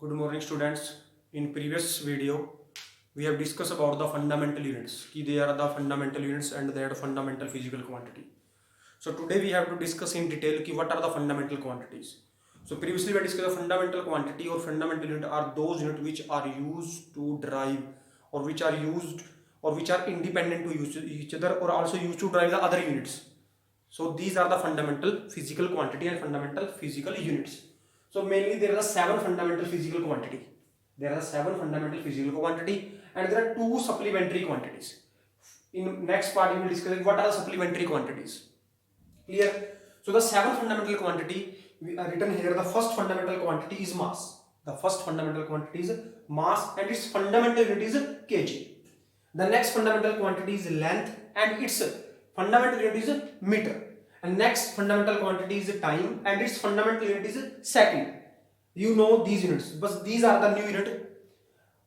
Good morning, students. In previous video, we have discussed about the fundamental units. They are the fundamental units and they are fundamental physical quantity. So today we have to discuss in detail what are the fundamental quantities. So previously we discussed the fundamental quantity or fundamental unit are those units which are used to drive or which are used or which are independent to use each other or also used to drive the other units. So these are the fundamental physical quantity and fundamental physical units. So mainly there are seven fundamental physical quantity. There are seven fundamental physical quantity and there are two supplementary quantities. In next part we will discuss what are the supplementary quantities. Clear? So the seven fundamental quantity we are written here. The first fundamental quantity is mass. The first fundamental quantity is mass and its fundamental unit is kg. The next fundamental quantity is length and its fundamental unit is meter. And next fundamental quantity is time and its fundamental unit is second. You know these units, but these are the new unit.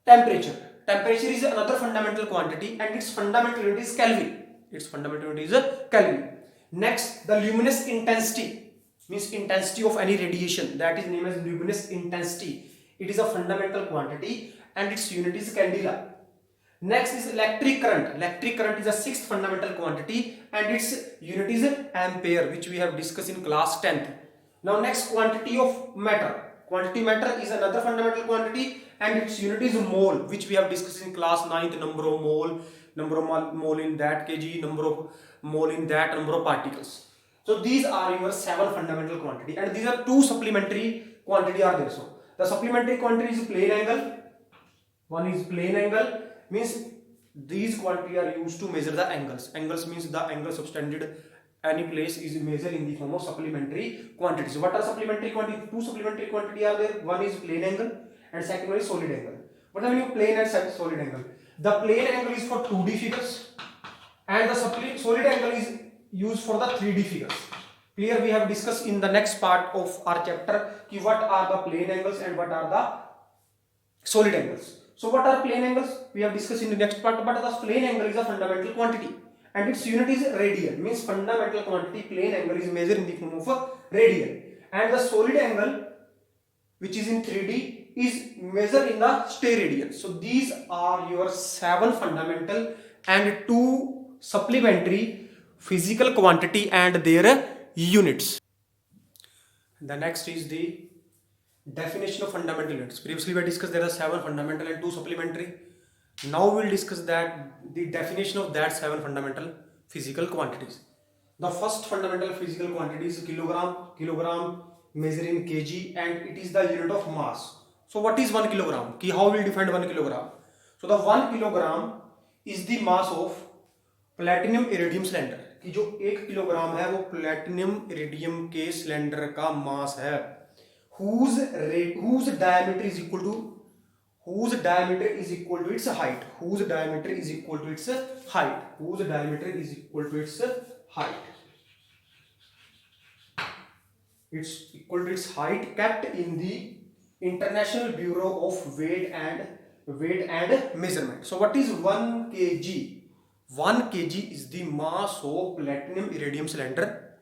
Temperature. Temperature is another fundamental quantity and its fundamental unit is Kelvin. Its fundamental unit is Kelvin. Next, the luminous intensity means intensity of any radiation, that is named as luminous intensity. It is a fundamental quantity and its unit is candela. Next is electric current. Electric current is a sixth fundamental quantity and its unit is ampere, which we have discussed in class 10th. Now next, quantity of matter. Quantity matter is another fundamental quantity and its unit is mole, which we have discussed in class 9th. Number of mole in that kg, number of mole in that number of particles. So these are your seven fundamental quantity and these are two supplementary quantity are there. So the supplementary quantity is plane angle. One is plane angle, means these quantity are used to measure the angles. Angles means the angle subtended any place is measured in the form of supplementary quantities. What are supplementary quantity? Two supplementary quantity are there. One is plane angle and second one is solid angle. What are you plane and solid angle? The plane angle is for 2D figures and the solid angle is used for the 3D figures. Clear? We have discussed in the next part of our chapter what are the plane angles and what are the solid angles. So what are plane angles? We have discussed in the next part, but the plane angle is a fundamental quantity and its unit is radian, means fundamental quantity plane angle is measured in the form of a radian, and the solid angle which is in 3D is measured in the steradian. So these are your seven fundamental and two supplementary physical quantity and their units. The next is the definition of fundamental units. Previously we discussed there are seven fundamental and two supplementary. Now we will discuss that the definition of that seven fundamental physical quantities. The first fundamental physical quantity is kilogram. Kilogram measured in kg and it is the unit of mass. So what is 1 kilogram? How will define 1 kilogram? So the 1 kilogram is the mass of platinum iridium cylinder की जो 1 kilogram है वो platinum iridium के cylinder का मास है whose diameter is equal to its height. Whose diameter is equal to its height. Whose diameter is equal to its height. It's equal to its height kept in the International Bureau of Weight and Measurement. So what is 1 kg? 1 kg is the mass of platinum iridium cylinder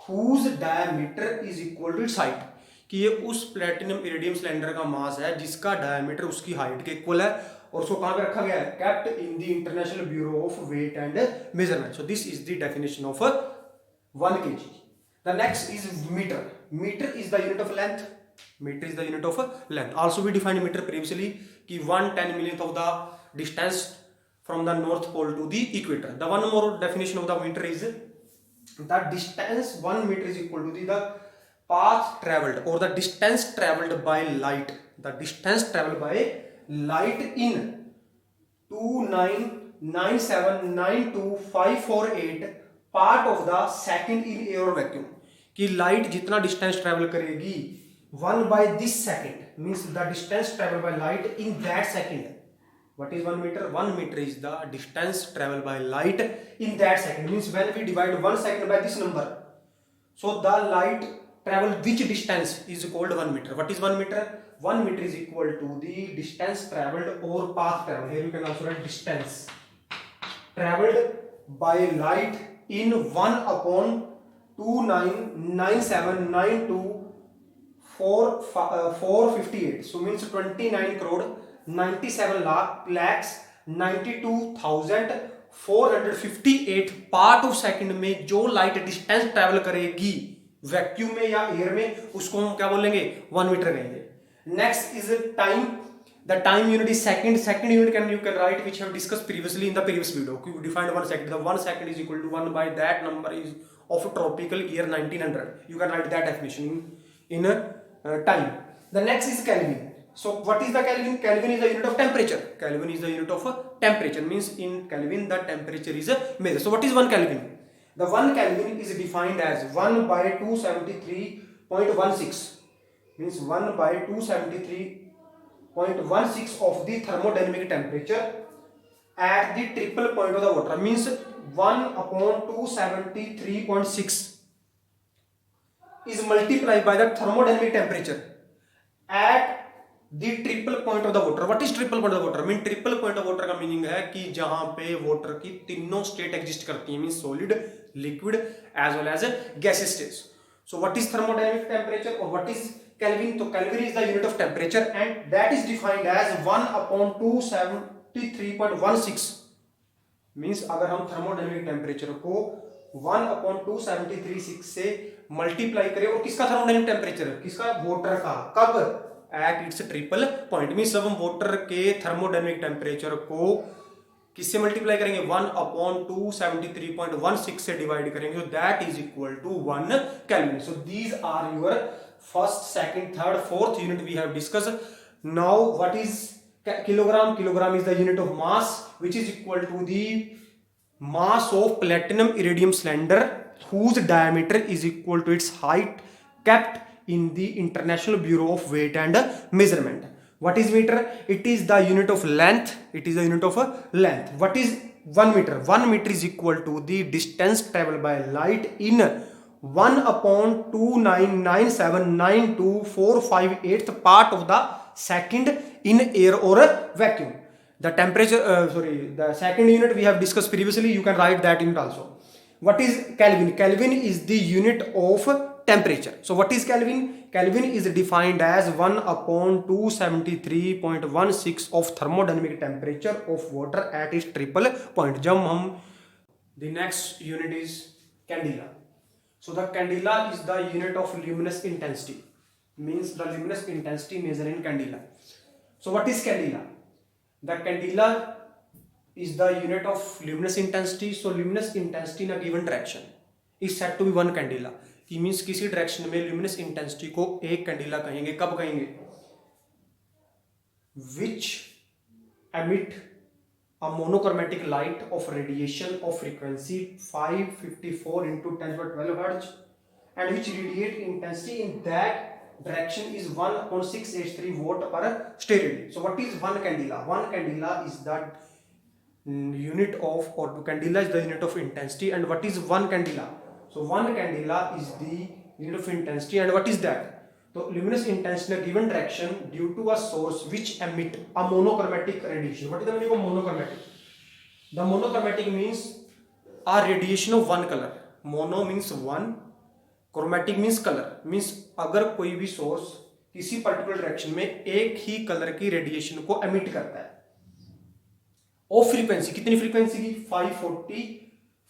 whose diameter is equal to its height. कि ये उस platinum iridium cylinder का मास है जिसका diameter उसकी height के equal है और उसको कहां पे रखा गया है? Kept in the International Bureau of Weight and Measurement. So this is the definition of 1 kg. The next is metre. Metre is the unit of length. Metre is the unit of length. Also we defined metre previously कि 1/10 millionth of the distance from the north pole to the equator. The one more definition of the meter is the distance. 1 meter is equal to the path traveled or the distance traveled by light. The distance traveled by light in 299792548 part of the second in air vacuum. कि light जितना distance travel करेगी 1 by this second means the distance traveled by light in that second. What is 1 meter? 1 meter is the distance traveled by light in that second. Means when we divide 1 second by this number, so the light travel which distance is called 1 meter. What is 1 meter? 1 meter is equal to the distance traveled or path traveled. Here you can also write distance traveled by light in 1 upon 2997925 458, so means 29 crore 97 lakhs 92,458 part of second में जो light distance travel करेगी vacuum में या air में, उसको हम क्या बोलेंगे, 1 मीटर कहेंगे. Next is time. The time unit is second. Second unit you can write, which have discussed previously in the previous video. We defined 1 second. The 1 second is equal to 1 by that number is of tropical year 1900. You can write that definition in time. The next is Kelvin. So what is the Kelvin? Kelvin is the unit of temperature. Kelvin is the unit of temperature. Means in Kelvin the temperature is measured. So what is 1 Kelvin? The 1 Kelvin is defined as 1 by 273.16. Means 1 by 273.16 of the thermodynamic temperature at the triple point of the water. Means 1 upon 273.6 is multiplied by the thermodynamic temperature at the triple point of the water. What is triple point of the water? Mean triple point of water का meaning है कि जहां पे water की तीनों state exist करती है. Mean solid, liquid as well as gases state. So what is thermodynamic temperature और व्हाट इज Kelvin? तो Kelvin is the unit of temperature and that is defined as 1 upon 273.16. Means अगर हम thermodynamic temperature को 1 upon 273.6 से multiply करें, और किसका thermodynamic temperature, किसका, वाटर का, कब, at its triple point. Means जब हम वाटर के थर्मोडायनेमिक टेम्परेचर को किससे मल्टीप्लाई करेंगे, 1 upon 273.16 से डिवाइड करेंगे, that is equal to 1 Kelvin. So these are your first, second, third, fourth unit we have discussed. Now what is kilogram? Kilogram is the unit of mass, which is equal to the mass of platinum iridium cylinder whose diameter is equal to its height kept in the International Bureau of Weight and Measurement. What is meter? It is the unit of length. It is the unit of length. What is 1 meter? 1 meter is equal to the distance traveled by light in 1 upon 299792458 part of the second in air or vacuum. The temperature, the second unit we have discussed previously. You can write that unit also. What is Kelvin? Kelvin is the unit of temperature. So what is Kelvin? Kelvin is defined as 1 upon 273.16 of thermodynamic temperature of water at its triple point. जब हम the next unit is candela. So the candela is the unit of luminous intensity. Means the luminous intensity measured in candela. So what is candela? The candela is the unit of luminous intensity. So luminous intensity in a given direction is said to be 1 candela. It means किसी direction में luminous intensity को एक कैंडिला कहेंगे. कब कहेंगे? Which emit a monochromatic light of radiation of frequency 554 into 10^12 Hz and which radiate intensity in that direction is 1 upon 683 watt per stereo. So what is 1 candela? 1 candela is the unit of, or candela is the unit of intensity. And what is 1 candela? So 1 candela is the unit of intensity. And what is that? So luminous intensity in a given direction due to a source which emit a monochromatic radiation. What is the meaning of monochromatic? The monochromatic means a radiation of one color. Mono means one, chromatic means color. Means अगर कोई भी source किसी particular direction में एक ही colour की radiation को emit करता है, ऑफ फ्रीक्वेंसी, कितनी फ्रीक्वेंसी की,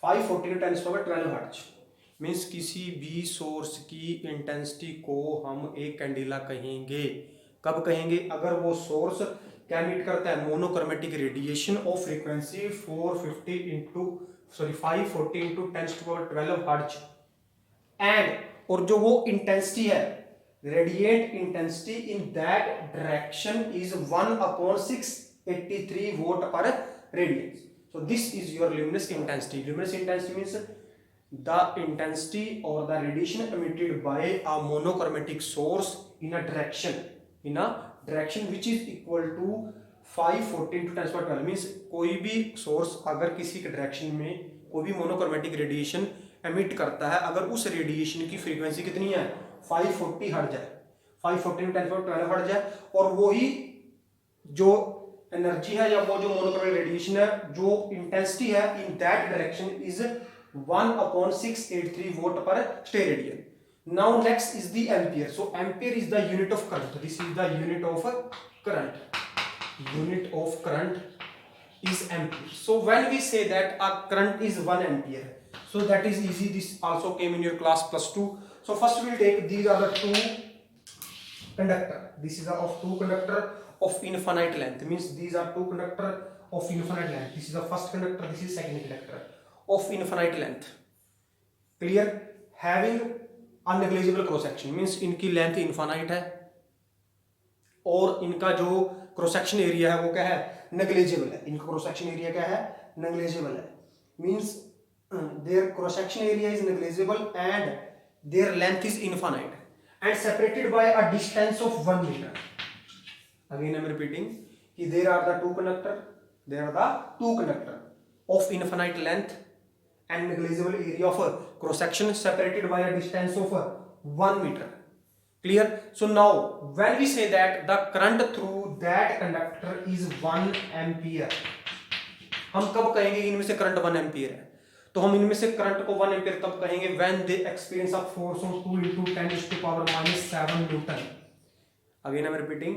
540 to 10^12 हर्ट्ज. मीन्स किसी भी सोर्स की इंटेंसिटी को हम एक कैंडिला कहेंगे. कब कहेंगे? अगर वो सोर्स क्या एमिट करता है, monochromatic radiation of frequency 540 into 10^12 hertz. And और जो वो इंटेंसिटी है, radiate intensity in that direction is 1 upon 683 watt per radians. So this is your luminous intensity. Luminous intensity means the intensity or the radiation emitted by a monochromatic source in a direction which is equal to 540 into 10^12. means कोई भी source अगर किसी के direction में कोई भी monochromatic radiation emit करता है, अगर उस रेडिएशन की फ्रीक्वेंसी कितनी है, 540 हर्ट्ज है, 540 into 10^12 हर्ट्ज है, और वही जो एनर्जी है या वो जो मोनोक्रोमेटिक रेडिएशन है, जो इंटेंसिटी है in that direction is 1 upon 683 watt per steradian. Now next is the ampere. So ampere is the unit of current. This is the unit of current. Unit of current is ampere. So when we say that a current is 1 ampere, so that is easy. This also came in your class +2. So first we will take, these are the two conductor. This is of two conductor of infinite length, means these are two conductor of infinite length. This is the first conductor, this is second conductor of infinite length. Clear? Having a negligible cross section, means इनकी length infinite है और इनका जो cross section area है वो क्या है, negligible है. इनका क्रॉस सेक्शन एरिया क्या है, नेग्लिजिबल है. Means their cross section area is negligible and their length is infinite and separated by a distance of 1 meter. Again I am repeating, there are the two conductor of infinite length and negligible area of cross section separated by a distance of 1 meter. Clear? So now when we say that the current through that conductor is 1 ampere, हम कब कहेंगे इनमें से current 1 ampere है? तो हम इनमें से करंट को 1 एम्पियर तब कहेंगे when they experience a force of 2 × 10⁻⁷ newton. Again I am repeating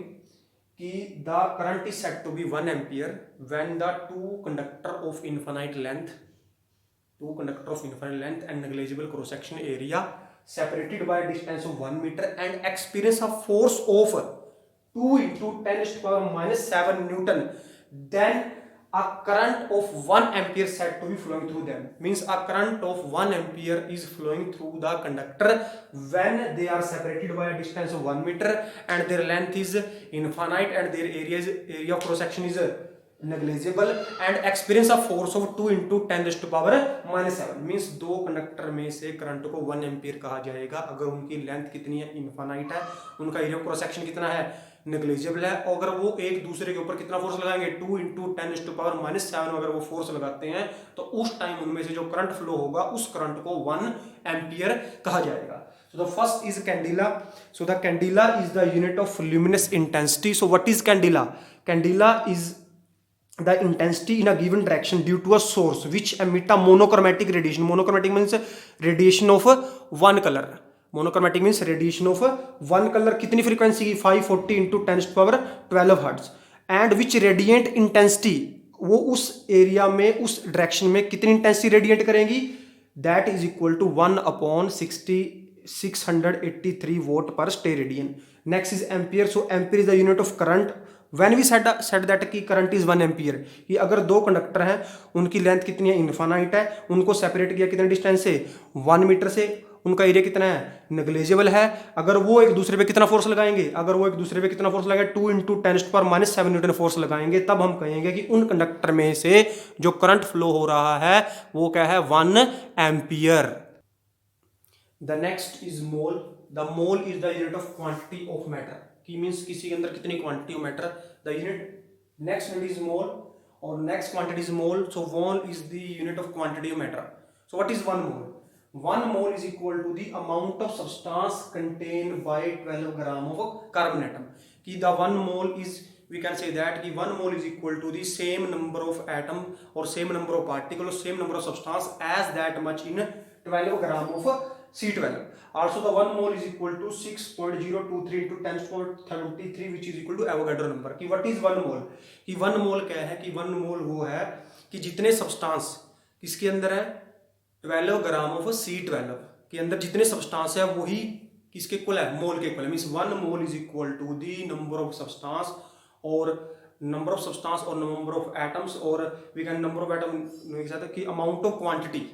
कि the current is said to be 1 ampere when the two conductor of infinite length and negligible cross section area separated by a distance of 1 meter and experience a force of 2 × 10⁻⁷ Newton, then a current of 1 ampere said to be flowing through them. Means a current of 1 ampere is flowing through the conductor when they are separated by a distance of 1 meter and their length is infinite and their area of cross section is negligible and experience a force of 2 × 10⁻⁷. Means दो conductor में से current को 1 ampere कहा जाएगा अगर उनकी length कितनी है, इनफाइनाइट है, उनका एरिया ऑफ क्रॉस सेक्शन कितना है, नेग्लिजिबल है, और अगर वो एक दूसरे के ऊपर कितना फोर्स लगाएंगे, 2 × 10⁻⁷ अगर वो फोर्स लगाते हैं तो उस टाइम उनमें से जो करंट फ्लो होगा उस करंट को 1 एम्पियर कहा जाएगा. So the first is candela. So the candela is the unit of luminous intensity. So what is candela? Candela is the intensity in a given direction due to a source which emit a monochromatic radiation. Monochromatic means radiation of one color. Monochromatic means radiation of one color. कितनी frequency की, 540 × 10⁻12 Hz. And which radiant intensity, वो उस area में उस direction में कितनी intensity radiate करेंगी, that is equal to 1/683 watt per steradian. Next is ampere. So ampere is the unit of current. When we said that कि current is 1 ampere, कि अगर दो कंडक्टर हैं उनकी लेंथ कितनी है, इनफाइनाइट है, उनको सेपरेट किया कितने डिस्टेंस से, 1 मीटर से, उनका एरिया कितना है, नेग्लिजिबल है, अगर वो एक दूसरे पे कितना फोर्स लगाएंगे, 2 × 10⁻⁷ न्यूटन फोर्स लगाएंगे, तब हम कहेंगे कि उन कंडक्टर में से जो करंट फ्लो हो रहा है वो क्या है, 1 ampere. The next is mole. The mole is the unit of quantity of matter, की मीन्स किसी के अंदर कितनी quantity of matter. The unit next unit is mole और next quantity is mole. So mole is the unit of quantity of matter. So what is 1 मोल? 1 mole is equal to the amount of substance contained by 12 gram of carbon atom. कि the 1 mole is, we can say that कि 1 mole is equal to the same number of atom or same number of particle or same number of substance as that much in 12 gram of C12. Also the 1 mole is equal to 6.023 × 10⁻73 which is equal to Avogadro number. कि what is 1 mole? कि 1 mole क्या है, कि 1 mole वो है कि जितने substance किसके अंदर है, 12 ग्राम ऑफ C12 के अंदर जितने सब्सटेंस है वही किसके इक्वल है, मोल के इक्वल है. Means 1 mole is equal to the number of substance और नंबर ऑफ सब्सटेंस और नंबर ऑफ एटम्स, और we can number of atom कि अमाउंट ऑफ क्वांटिटी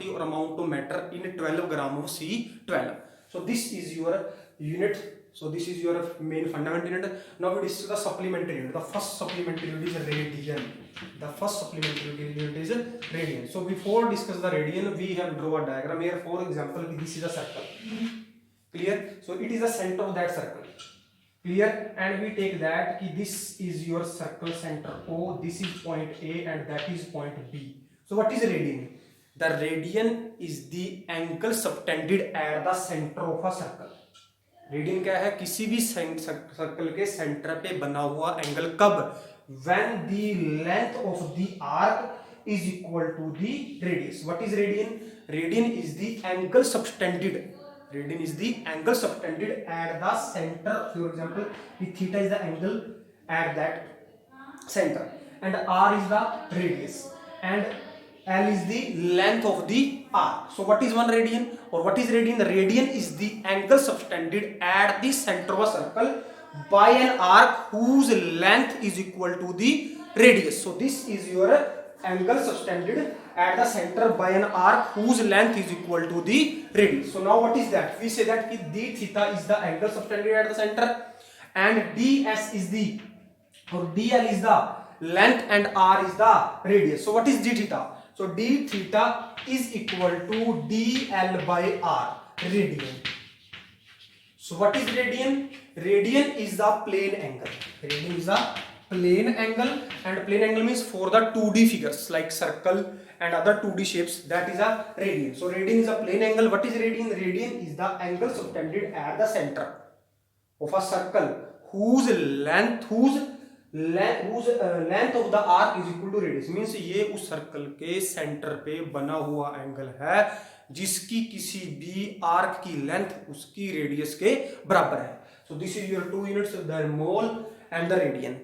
और amount of matter in 12 gram of C12. So this is your unit. So this is your main fundamental unit. Now we discuss the supplementary unit. The first supplementary unit is radian. So before discuss the radian, we have draw a diagram here. For example, this is a circle. Clear? So it is the center of that circle. Clear? And we take that कि this is your circle center O. This is point A and that is point B. So what is radian? The radian is the angle subtended at the center of a circle. Radian क्या है, किसी भी circle के centre पे बना हुआ angle. कब? When the length of the arc is equal to the radius. What is radian? Radian is the angle subtended Radian is the angle subtended at the center. For example, if theta is the angle at that center, and r is the radius, and L is the length of the arc. So what is 1 radian or what is radian? The radian is the angle subtended at the center of a circle by an arc whose length is equal to the radius. So this is your angle subtended at the center by an arc whose length is equal to the radius. So now what is that? We say that d theta is the angle subtended at the center, and ds is the or dl is the length, and r is the radius. So what is d theta? So d theta is equal to dl by r, radian. So what is radian? Radian is the plane angle. Radian is the plane angle, and plane angle means for the 2D figures like circle and other 2D shapes, that is a radian. So radian is a plane angle. What is radian? Radian is the angle subtended at the center of a circle whose length of the arc is equal to radius. Means ये उस circle के centre पे बना हुआ angle है जिसकी किसी भी आर्क की लेंथ उसकी रेडियस के बराबर है. So this is your two units, the mole and the radian.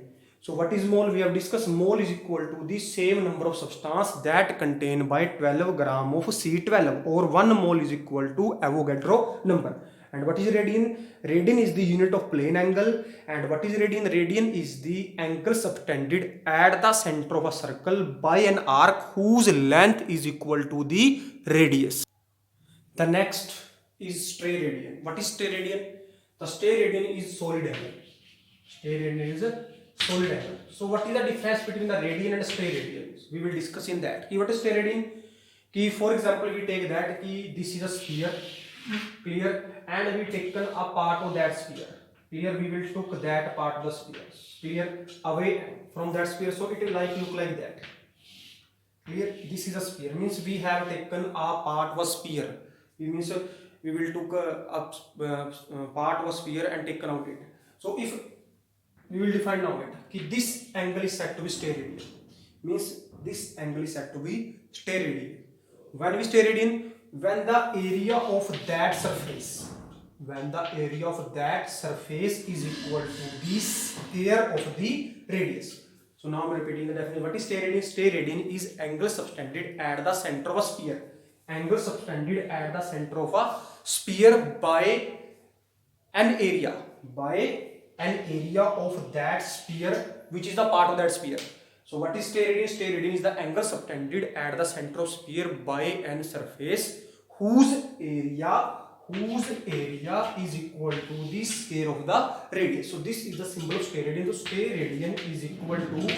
So what is mole? We have discussed mole is equal to the same number of substance that contain by 12 gram of C12, or 1 mole is equal to Avogadro number. And what is radian? Radian is the unit of plane angle. And what is radian? Radian is the angle subtended at the center of a circle by an arc whose length is equal to the radius. The next is stray radian. What is stray radian? The stray radian is solid angle. Stray radian is a solid angle. So what is the difference between the radian and stray radian? We will discuss in that. What is stray radian? For example, we take that this is a sphere, clear, and we taken a part of that sphere. Clear, we will took that part of the sphere, clear, away from that sphere. So it will look like that. Clear, this is a sphere. Means we have taken a part of a sphere. It means we will took a part of a sphere and taken out it. So if we will define now it, this angle is said to be stray radian. Means this angle is said to be stray radian. When we stray radian, when the area of that surface, is equal to the square of the radius. So now I am repeating the definition. What is stray radian? Stray radian is angle subtended at the center of a sphere. Angle subtended at the center of a sphere by an area of that sphere, which is the part of that sphere. So what is stray radian? Stray radian is the angle subtended at the center of sphere by an surface whose area is equal to the square of the radius. So this is the symbol of stray radian. So stray radian is equal to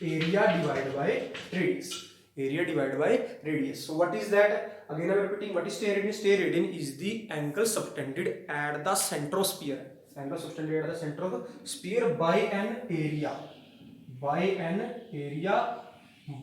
area divided by radius. Area divided by radius. So what is that? Again I am repeating. What is stray radian? Stray radian is the angle subtended at the center of sphere. Angle subtended at the center of the sphere by an area,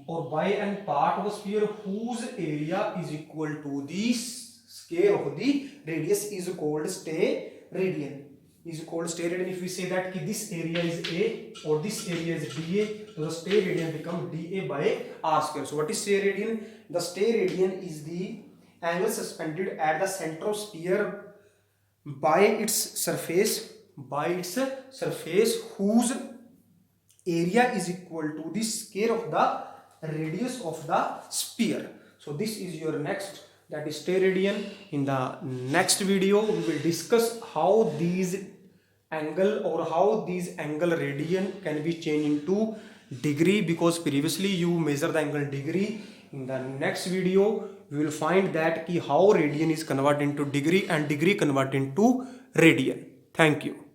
or by an part of a sphere whose area is equal to the square of the radius is called stray radian. If we say that this area is A or this area is dA, so the stray radian becomes dA by r square. So what is stray radian? The stray radian is the angle suspended at the center of sphere by its surface whose area is equal to the square of the radius of the sphere. So this is your next, that is stray radian. In the next video we will discuss how these angle radian can be changed into degree, because previously you measure the angle degree. In the next video we will find that how radian is converted into degree and degree converted into radian. Thank you.